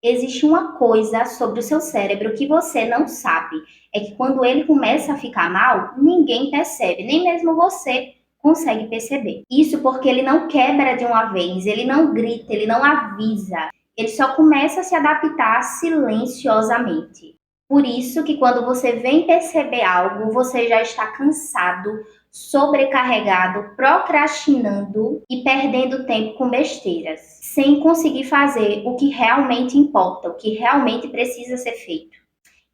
Existe uma coisa sobre o seu cérebro que você não sabe. É que quando ele começa a ficar mal, ninguém percebe, nem mesmo você consegue perceber. Isso porque ele não quebra de uma vez, ele não grita, ele não avisa. Ele só começa a se adaptar silenciosamente. Por isso que quando você vem perceber algo, você já está cansado, sobrecarregado, procrastinando e perdendo tempo com besteiras, sem conseguir fazer o que realmente importa, o que realmente precisa ser feito.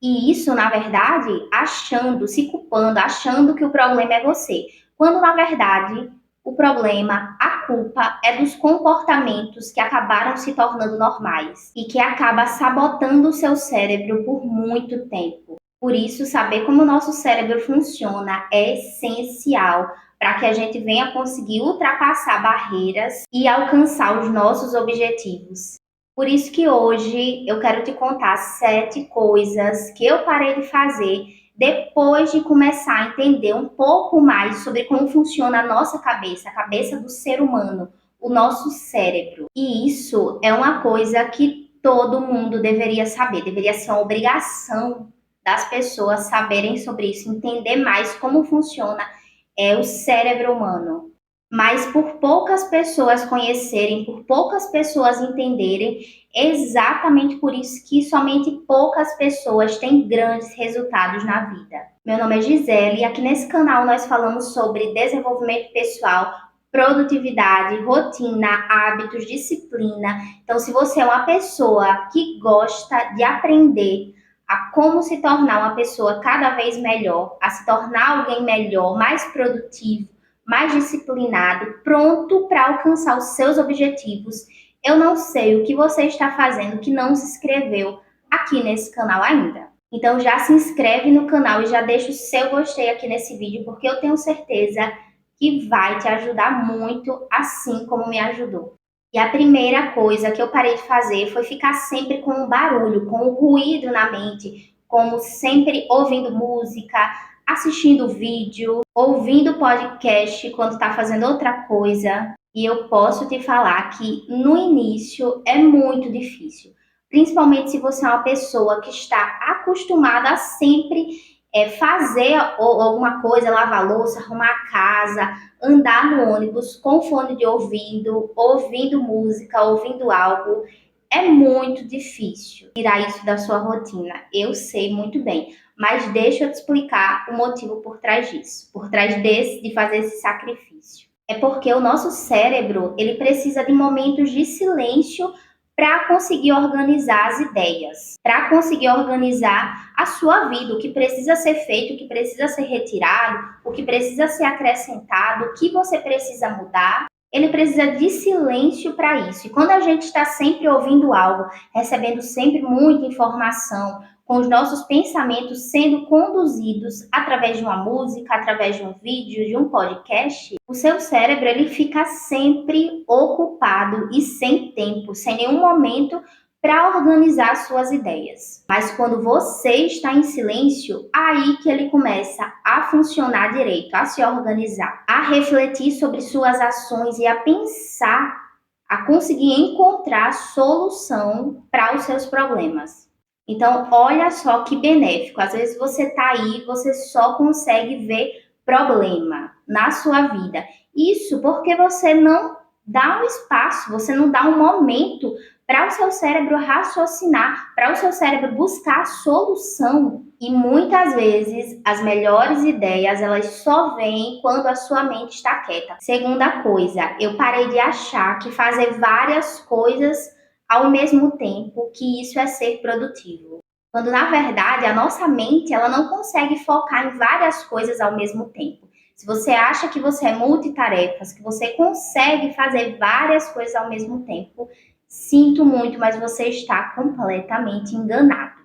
E isso, na verdade, achando, se culpando, achando que o problema é você, quando na verdade o problema, a culpa é dos comportamentos que acabaram se tornando normais e que acaba sabotando o seu cérebro por muito tempo. Por isso, saber como o nosso cérebro funciona é essencial para que a gente venha conseguir ultrapassar barreiras e alcançar os nossos objetivos. Por isso que hoje eu quero te contar 7 coisas que eu parei de fazer depois de começar a entender um pouco mais sobre como funciona a nossa cabeça, a cabeça do ser humano, o nosso cérebro. E isso é uma coisa que todo mundo deveria saber, deveria ser uma obrigação das pessoas saberem sobre isso, entender mais como funciona o cérebro humano. Mas por poucas pessoas conhecerem, por poucas pessoas entenderem, é exatamente por isso que somente poucas pessoas têm grandes resultados na vida. Meu nome é Gisele e aqui nesse canal nós falamos sobre desenvolvimento pessoal, produtividade, rotina, hábitos, disciplina. Então, se você é uma pessoa que gosta de aprender a como se tornar uma pessoa cada vez melhor, a se tornar alguém melhor, mais produtivo, mais disciplinado, pronto para alcançar os seus objetivos, eu não sei o que você está fazendo que não se inscreveu aqui nesse canal ainda. Então já se inscreve no canal e já deixa o seu gostei aqui nesse vídeo, porque eu tenho certeza que vai te ajudar muito, assim como me ajudou. E a primeira coisa que eu parei de fazer foi ficar sempre com o barulho, com o ruído na mente, como sempre ouvindo música, assistindo vídeo, ouvindo podcast quando está fazendo outra coisa. E eu posso te falar que no início é muito difícil, principalmente se você é uma pessoa que está acostumada a sempre fazer alguma coisa, lavar louça, arrumar a casa, andar no ônibus com fone de ouvido, ouvindo música, ouvindo algo. É muito difícil tirar isso da sua rotina. Eu sei muito bem, mas deixa eu te explicar o motivo por trás disso, por trás de fazer esse sacrifício. É porque o nosso cérebro, ele precisa de momentos de silêncio para conseguir organizar as ideias, para conseguir organizar a sua vida, o que precisa ser feito, o que precisa ser retirado, o que precisa ser acrescentado, o que você precisa mudar. Ele precisa de silêncio para isso. E quando a gente está sempre ouvindo algo, recebendo sempre muita informação, com os nossos pensamentos sendo conduzidos através de uma música, através de um vídeo, de um podcast, o seu cérebro ele fica sempre ocupado e sem tempo, sem nenhum momento para organizar suas ideias. Mas quando você está em silêncio, aí que ele começa a funcionar direito, a se organizar, a refletir sobre suas ações e a pensar, a conseguir encontrar solução para os seus problemas. Então, olha só que benéfico. Às vezes você está aí, você só consegue ver problema na sua vida. Isso porque você não dá um espaço, você não dá um momento para o seu cérebro raciocinar, para o seu cérebro buscar a solução. E muitas vezes as melhores ideias, elas só vêm quando a sua mente está quieta. Segunda coisa, eu parei de achar que fazer várias coisas ao mesmo tempo que isso é ser produtivo. Quando na verdade a nossa mente ela não consegue focar em várias coisas ao mesmo tempo. Se você acha que você é multitarefas, que você consegue fazer várias coisas ao mesmo tempo, sinto muito, mas você está completamente enganado.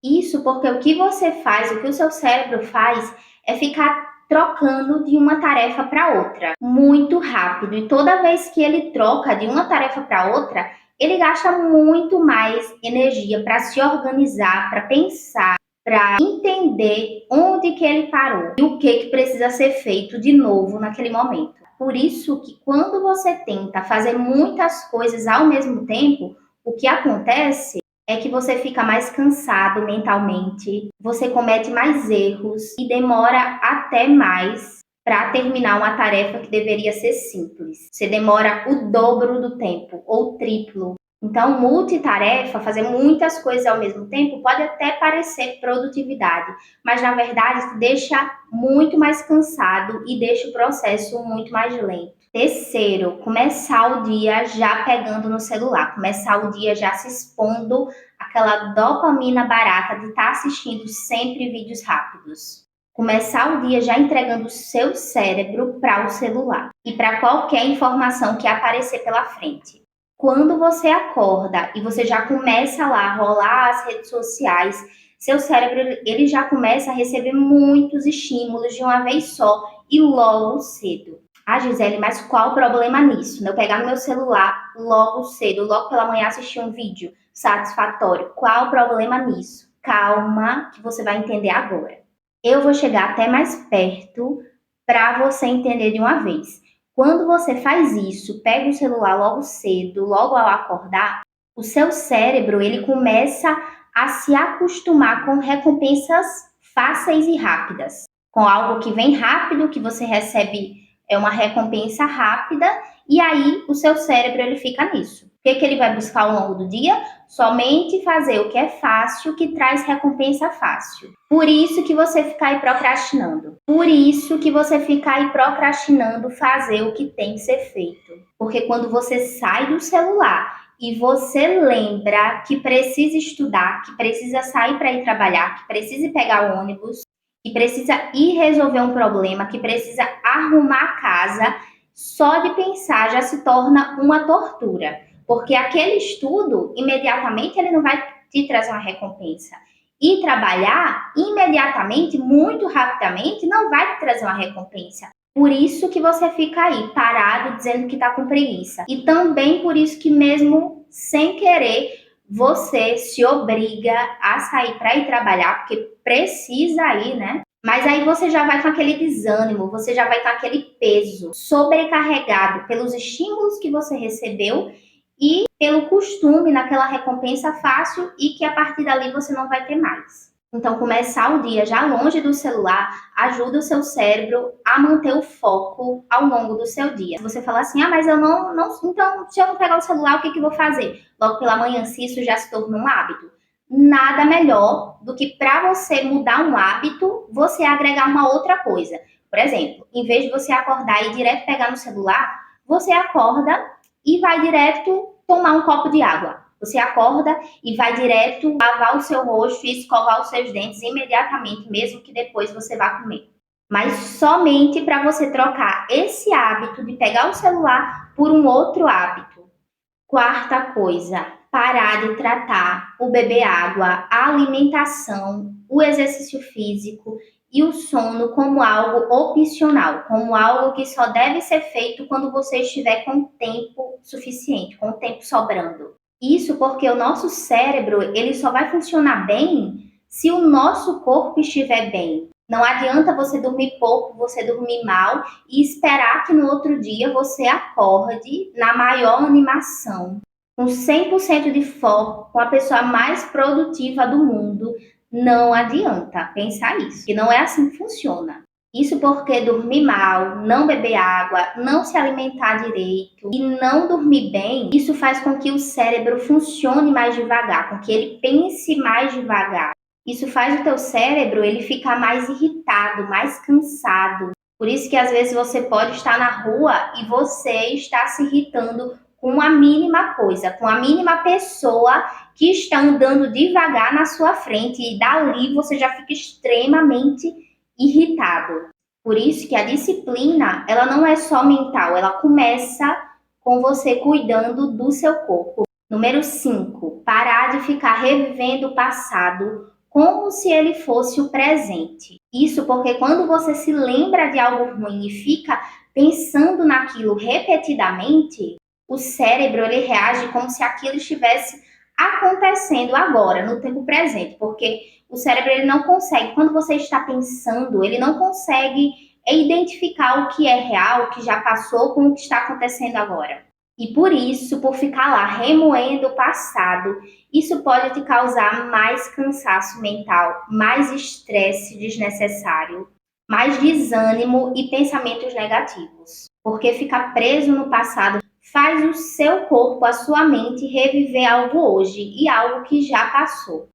Isso porque o que você faz, o que o seu cérebro faz, é ficar trocando de uma tarefa para outra muito rápido. E toda vez que ele troca de uma tarefa para outra, ele gasta muito mais energia para se organizar, para pensar, para entender onde que ele parou e o que precisa ser feito de novo naquele momento. Por isso que quando você tenta fazer muitas coisas ao mesmo tempo, o que acontece é que você fica mais cansado mentalmente, você comete mais erros e demora até mais para terminar uma tarefa que deveria ser simples. Você demora o dobro do tempo ou o triplo. Então, multitarefa, fazer muitas coisas ao mesmo tempo, pode até parecer produtividade, mas na verdade te deixa muito mais cansado e deixa o processo muito mais lento. Terceiro, começar o dia já pegando no celular, começar o dia já se expondo àquela dopamina barata de estar assistindo sempre vídeos rápidos. Começar o dia já entregando o seu cérebro para o celular e para qualquer informação que aparecer pela frente. Quando você acorda e você já começa lá a rolar as redes sociais, seu cérebro ele já começa a receber muitos estímulos de uma vez só e logo cedo. Ah, Gisele, mas qual o problema nisso? Eu pegar no meu celular logo cedo, logo pela manhã assistir um vídeo satisfatório. Qual o problema nisso? Calma, que você vai entender agora. Eu vou chegar até mais perto para você entender de uma vez. Quando você faz isso, pega o celular logo cedo, logo ao acordar, o seu cérebro ele começa a se acostumar com recompensas fáceis e rápidas. Com algo que vem rápido, que você recebe uma recompensa rápida, e aí o seu cérebro ele fica nisso. O que ele vai buscar ao longo do dia? Somente fazer o que é fácil, que traz recompensa fácil. Por isso que você fica aí procrastinando. Por isso que você fica aí procrastinando fazer o que tem que ser feito. Porque quando você sai do celular e você lembra que precisa estudar, que precisa sair para ir trabalhar, que precisa pegar o ônibus, que precisa ir resolver um problema, que precisa arrumar a casa, só de pensar já se torna uma tortura. Porque aquele estudo, imediatamente, ele não vai te trazer uma recompensa. E trabalhar, imediatamente, muito rapidamente, não vai te trazer uma recompensa. Por isso que você fica aí, parado, dizendo que está com preguiça. E também por isso que mesmo sem querer, você se obriga a sair para ir trabalhar, porque precisa ir, né? Mas aí você já vai com aquele desânimo, você já vai com aquele peso sobrecarregado pelos estímulos que você recebeu e pelo costume naquela recompensa fácil e que a partir dali você não vai ter mais. Então, começar o dia já longe do celular ajuda o seu cérebro a manter o foco ao longo do seu dia. Se você falar assim, mas eu não então, se eu não pegar o celular, o que eu vou fazer? Logo pela manhã, se isso já se tornou um hábito. Nada melhor do que para você mudar um hábito, você agregar uma outra coisa. Por exemplo, em vez de você acordar e direto pegar no celular, você acorda e vai direto tomar um copo de água. Você acorda e vai direto lavar o seu rosto e escovar os seus dentes imediatamente, mesmo que depois você vá comer. Mas somente para você trocar esse hábito de pegar o celular por um outro hábito. Quarta coisa, parar de tratar o beber água, a alimentação, o exercício físico e o sono como algo opcional, como algo que só deve ser feito quando você estiver com tempo suficiente, com tempo sobrando. Isso porque o nosso cérebro, ele só vai funcionar bem se o nosso corpo estiver bem. Não adianta você dormir pouco, você dormir mal e esperar que no outro dia você acorde na maior animação, com 100% de foco, com a pessoa mais produtiva do mundo. Não adianta pensar isso, que não é assim que funciona. Isso porque dormir mal, não beber água, não se alimentar direito e não dormir bem, isso faz com que o cérebro funcione mais devagar, com que ele pense mais devagar. Isso faz o teu cérebro ele ficar mais irritado, mais cansado. Por isso que às vezes você pode estar na rua e você está se irritando com a mínima coisa, com a mínima pessoa que está andando devagar na sua frente e dali você já fica extremamente irritado. Por isso que a disciplina, ela não é só mental, ela começa com você cuidando do seu corpo. Número 5, parar de ficar revivendo o passado como se ele fosse o presente. Isso porque quando você se lembra de algo ruim e fica pensando naquilo repetidamente, o cérebro ele reage como se aquilo estivesse acontecendo agora, no tempo presente, porque o cérebro ele não consegue, quando você está pensando, ele não consegue identificar o que é real, o que já passou com o que está acontecendo agora. E por isso, por ficar lá remoendo o passado, isso pode te causar mais cansaço mental, mais estresse desnecessário, mais desânimo e pensamentos negativos. Porque ficar preso no passado faz o seu corpo, a sua mente reviver algo hoje e algo que já passou.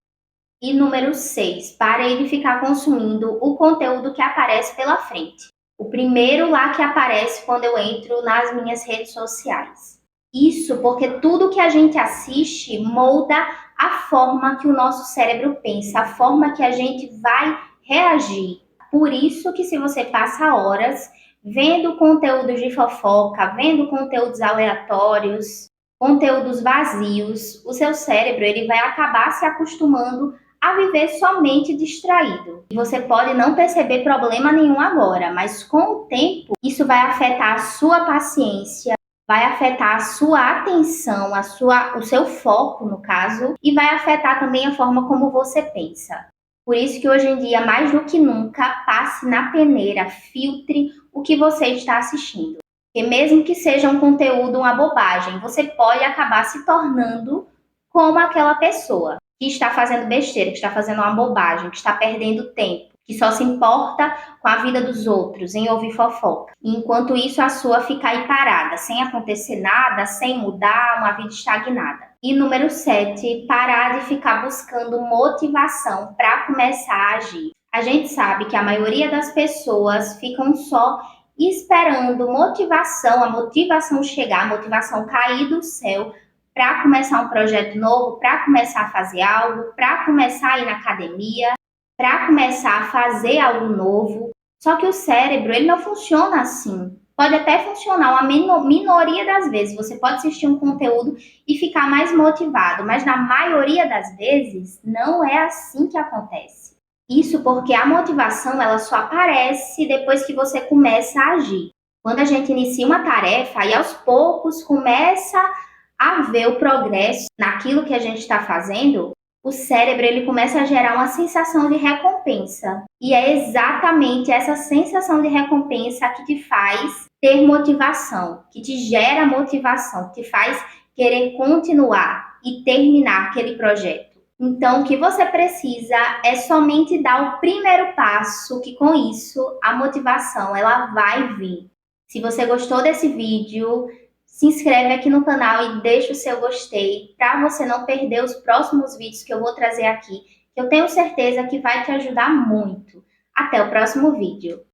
E número 6, parei de ficar consumindo o conteúdo que aparece pela frente. O primeiro lá que aparece quando eu entro nas minhas redes sociais. Isso porque tudo que a gente assiste molda a forma que o nosso cérebro pensa, a forma que a gente vai reagir. Por isso que se você passa horas vendo conteúdos de fofoca, vendo conteúdos aleatórios, conteúdos vazios, o seu cérebro ele vai acabar se acostumando a viver somente distraído. E você pode não perceber problema nenhum agora, mas com o tempo isso vai afetar a sua paciência, vai afetar a sua atenção, o seu foco no caso, e vai afetar também a forma como você pensa. Por isso que hoje em dia, mais do que nunca, passe na peneira, filtre o que você está assistindo. Porque mesmo que seja um conteúdo, uma bobagem, você pode acabar se tornando como aquela pessoa que está fazendo besteira, que está fazendo uma bobagem, que está perdendo tempo, que só se importa com a vida dos outros, em ouvir fofoca. E enquanto isso, a sua fica aí parada, sem acontecer nada, sem mudar, uma vida estagnada. E número 7, parar de ficar buscando motivação para começar a agir. A gente sabe que a maioria das pessoas ficam só esperando motivação, a motivação chegar, a motivação cair do céu para começar um projeto novo, para começar a fazer algo, para começar a ir na academia, para começar a fazer algo novo. Só que o cérebro, ele não funciona assim. Pode até funcionar uma minoria das vezes. Você pode assistir um conteúdo e ficar mais motivado, mas na maioria das vezes não é assim que acontece. Isso porque a motivação ela só aparece depois que você começa a agir. Quando a gente inicia uma tarefa e aos poucos começa a ver o progresso naquilo que a gente está fazendo, o cérebro ele começa a gerar uma sensação de recompensa. E é exatamente essa sensação de recompensa que te faz ter motivação, que te gera motivação, que te faz querer continuar e terminar aquele projeto. Então, o que você precisa é somente dar o primeiro passo, que com isso a motivação ela vai vir. Se você gostou desse vídeo, se inscreve aqui no canal e deixa o seu gostei para você não perder os próximos vídeos que eu vou trazer aqui, que eu tenho certeza que vai te ajudar muito. Até o próximo vídeo.